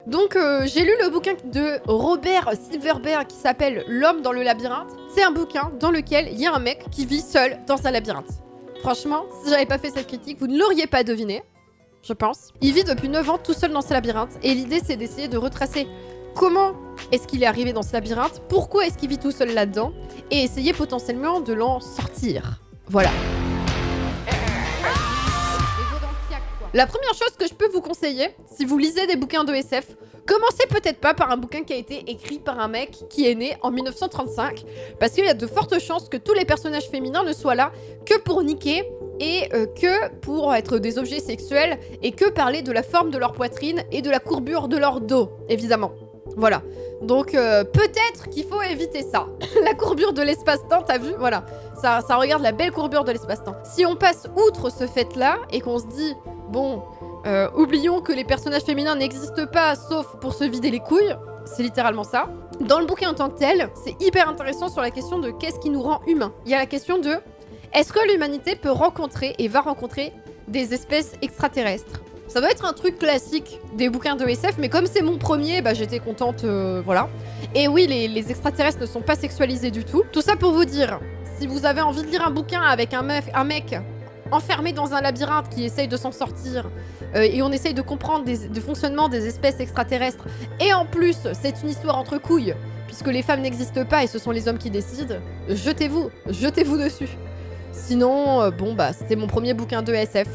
Donc j'ai lu le bouquin de Robert Silverberg qui s'appelle L'homme dans le labyrinthe. C'est un bouquin dans lequel il y a un mec qui vit seul dans un labyrinthe. Franchement, si j'avais pas fait cette critique, vous ne l'auriez pas deviné, je pense. Il vit depuis 9 ans tout seul dans ce labyrinthe et l'idée c'est d'essayer de retracer comment est-ce qu'il est arrivé dans ce labyrinthe, pourquoi est-ce qu'il vit tout seul là-dedans et essayer potentiellement de l'en sortir. Voilà. La première chose que je peux vous conseiller, si vous lisez des bouquins de SF, commencez peut-être pas par un bouquin qui a été écrit par un mec qui est né en 1935, parce qu'il y a de fortes chances que tous les personnages féminins ne soient là que pour niquer et que pour être des objets sexuels et que parler de la forme de leur poitrine et de la courbure de leur dos, évidemment. Voilà. Donc peut-être qu'il faut éviter ça. La courbure de l'espace-temps, t'as vu? Voilà. Ça regarde la belle courbure de l'espace-temps. Si on passe outre ce fait-là et qu'on se dit, bon, oublions que les personnages féminins n'existent pas sauf pour se vider les couilles, c'est littéralement ça. Dans le bouquin en tant que tel, c'est hyper intéressant sur la question de qu'est-ce qui nous rend humains. Il y a la question de est-ce que l'humanité peut rencontrer et va rencontrer des espèces extraterrestres? Ça doit être un truc classique des bouquins de SF, mais comme c'est mon premier, bah j'étais contente, voilà. Et oui, les extraterrestres ne sont pas sexualisés du tout. Tout ça pour vous dire, si vous avez envie de lire un bouquin avec un mec enfermé dans un labyrinthe qui essaye de s'en sortir, et on essaye de comprendre le fonctionnement des espèces extraterrestres, et en plus, c'est une histoire entre couilles, puisque les femmes n'existent pas et ce sont les hommes qui décident, jetez-vous dessus. Sinon, bon bah, c'était mon premier bouquin de SF.